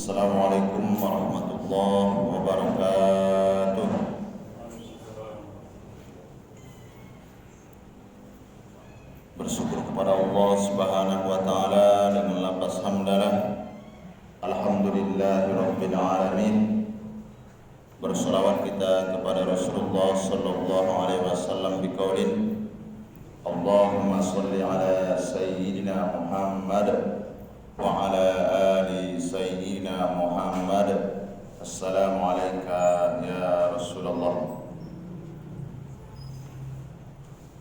Assalamualaikum warahmatullahi wabarakatuh. Bersyukur kepada Allah Subhanahu wa taala dengan lafaz hamdalah. Alhamdulillahirabbil alamin. Berselawat kita kepada Rasulullah sallallahu alaihi wasallam biqaulin Allahumma shalli ala sayyidina Muhammad wa ala ali sayyidina Muhammad. Assalamualaikum ya Rasulullah.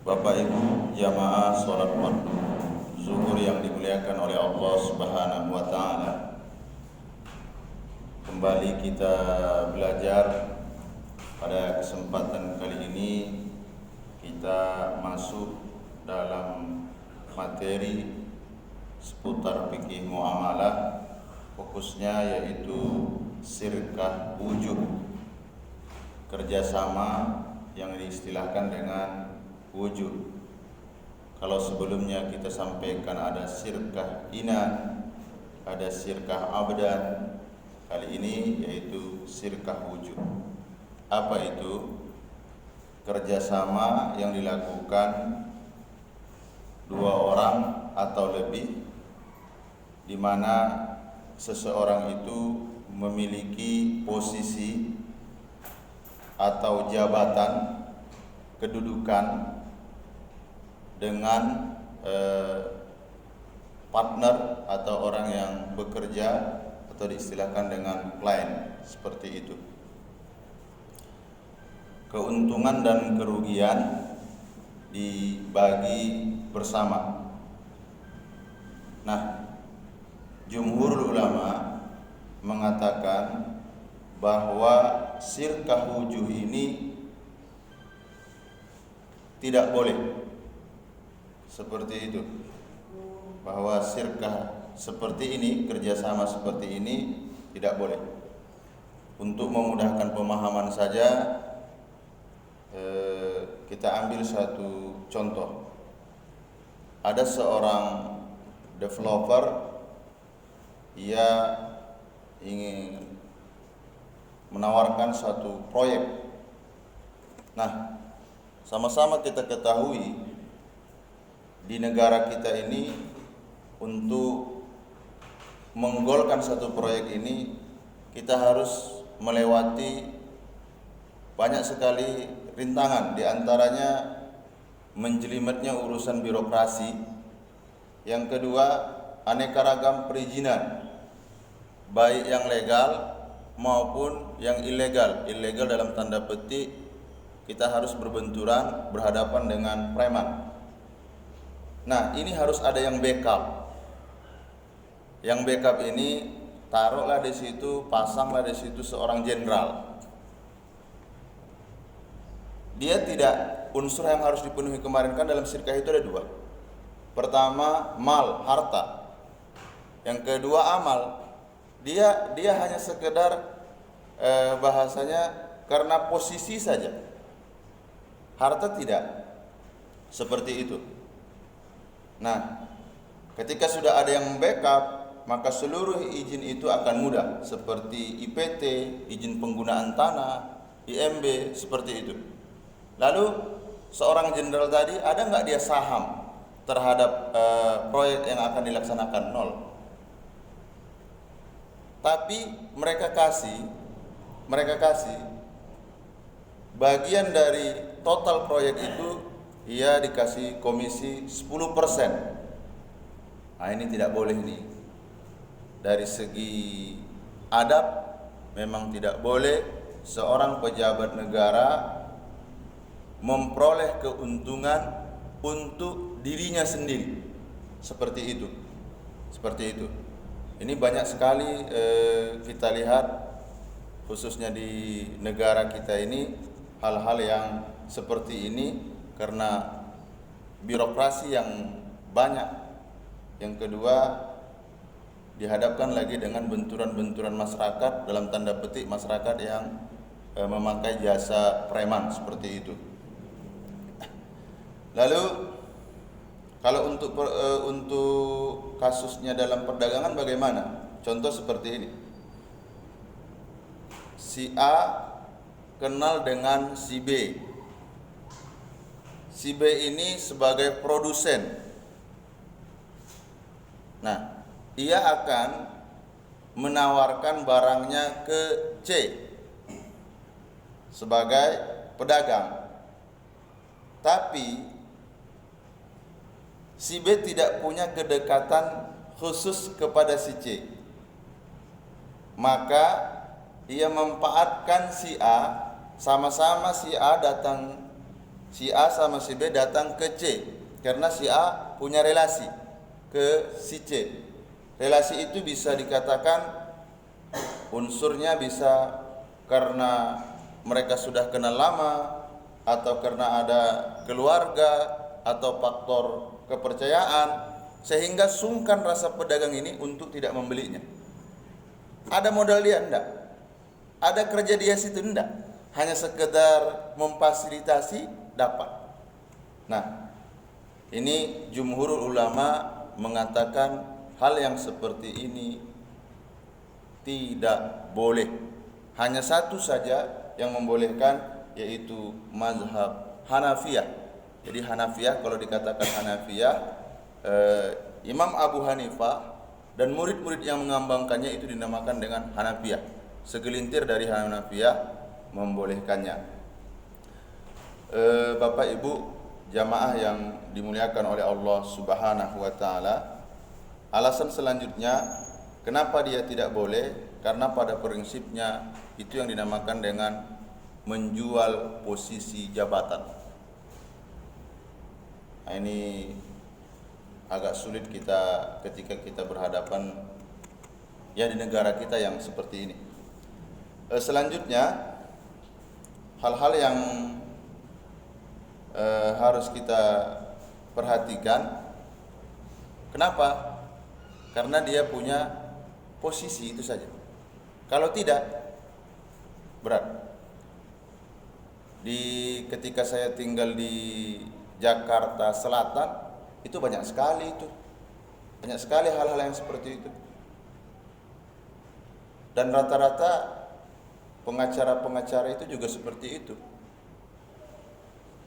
Bapak Ibu jamaah salat fardu zuhur yang dimuliakan oleh Allah Subhanahu wa taala. Kembali kita belajar. Pada kesempatan kali ini kita masuk dalam materi seputar fikih muamalah, fokusnya yaitu sirkah wujuh, kerjasama yang diistilahkan dengan wujuh. Kalau sebelumnya kita sampaikan ada sirkah inad, ada sirkah abdan, kali ini yaitu sirkah wujuh. Apa itu? Kerjasama yang dilakukan dua orang atau lebih, di mana seseorang itu memiliki posisi atau jabatan kedudukan dengan partner atau orang yang bekerja atau diistilahkan dengan klien, seperti itu. Keuntungan dan kerugian dibagi bersama. Nah, jumhur ulama mengatakan bahwa sirkah wujuh ini tidak boleh. Seperti itu. Bahwa sirkah seperti ini, kerjasama seperti ini tidak boleh. Untuk memudahkan pemahaman saja, kita ambil satu contoh. Ada seorang developer, ia ingin menawarkan suatu proyek. Nah, sama-sama kita ketahui di negara kita ini untuk menggolkan satu proyek ini kita harus melewati banyak sekali rintangan, di antaranya menjelimetnya urusan birokrasi. Yang kedua, aneka ragam perizinan, baik yang legal maupun yang ilegal. Ilegal dalam tanda petik, kita harus berbenturan, berhadapan dengan preman. Nah, ini harus ada yang backup. Yang backup ini, taruhlah di situ, pasanglah di situ seorang jenderal. Dia tidak, unsur yang harus dipenuhi kemarin kan dalam sirkah itu ada dua. Pertama, mal, harta. Yang kedua, amal. Dia hanya sekedar bahasanya karena posisi saja. Harta tidak. Seperti itu. Nah, ketika sudah ada yang backup, maka seluruh izin itu akan mudah. Seperti IPT, izin penggunaan tanah, IMB, seperti itu. Lalu, seorang jenderal tadi, ada nggak dia saham terhadap proyek yang akan dilaksanakan? Nol. Tapi mereka kasih bagian dari total proyek itu, ia dikasih komisi 10%. Nah, ini tidak boleh nih. Dari segi adab memang tidak boleh seorang pejabat negara memperoleh keuntungan untuk dirinya sendiri. Seperti itu. Ini banyak sekali kita lihat, khususnya di negara kita ini, hal-hal yang seperti ini karena birokrasi yang banyak. Yang kedua, dihadapkan lagi dengan benturan-benturan masyarakat, dalam tanda petik masyarakat yang memakai jasa preman, seperti itu. Lalu kalau untuk kasusnya dalam perdagangan bagaimana? Contoh seperti ini. si A kenal dengan si B. Si B ini sebagai produsen. Nah, ia akan menawarkan barangnya ke C sebagai pedagang. Tapi si B tidak punya kedekatan khusus kepada si C. Maka ia memanfaatkan si A, sama-sama si A sama si B datang ke C karena si A punya relasi ke si C. Relasi itu bisa dikatakan unsurnya bisa karena mereka sudah kenal lama, atau karena ada keluarga, atau faktor kepercayaan, sehingga sungkan rasa pedagang ini untuk tidak membelinya. Ada modal dia enggak? Ada kerja dia situ enggak? Hanya sekedar memfasilitasi dapat. Nah, ini jumhurul ulama mengatakan hal yang seperti ini tidak boleh. Hanya satu saja yang membolehkan, yaitu mazhab Hanafiyah. Jadi Hanafiyah, kalau dikatakan Hanafiyah, Imam Abu Hanifah dan murid-murid yang mengembangkannya itu dinamakan dengan Hanafiyah. Segelintir dari Hanafiyah membolehkannya. Bapak Ibu jamaah yang dimuliakan oleh Allah Subhanahu wa taala, alasan selanjutnya kenapa dia tidak boleh, karena pada prinsipnya itu yang dinamakan dengan menjual posisi jabatan. Nah, ini agak sulit kita ketika kita berhadapan ya di negara kita yang seperti ini. Selanjutnya hal-hal yang harus kita perhatikan. Kenapa? Karena dia punya posisi itu saja. Kalau tidak, berat. Ketika saya tinggal di Jakarta Selatan, itu banyak sekali hal-hal yang seperti itu. Dan rata-rata pengacara-pengacara itu juga seperti itu.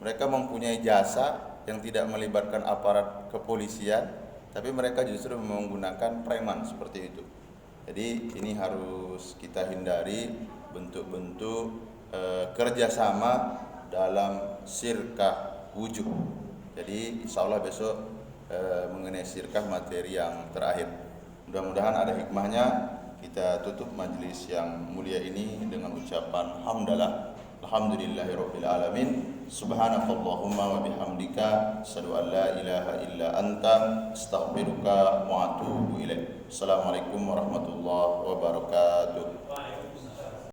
Mereka mempunyai jasa yang tidak melibatkan aparat kepolisian, tapi mereka justru menggunakan preman seperti itu. Jadi ini harus kita hindari bentuk-bentuk kerjasama dalam sirkah wujud. Jadi insya Allah besok mengenai sirkah materi yang terakhir. Mudah-mudahan ada hikmahnya. Kita tutup majelis yang mulia ini dengan ucapan hamdalah. Alhamdulillahirabbil alamin. Subhanakallahumma wa bihamdika asyhadu an la ilaha illa anta astaghfiruka wa atubu ilaik. Assalamualaikum warahmatullahi wabarakatuh.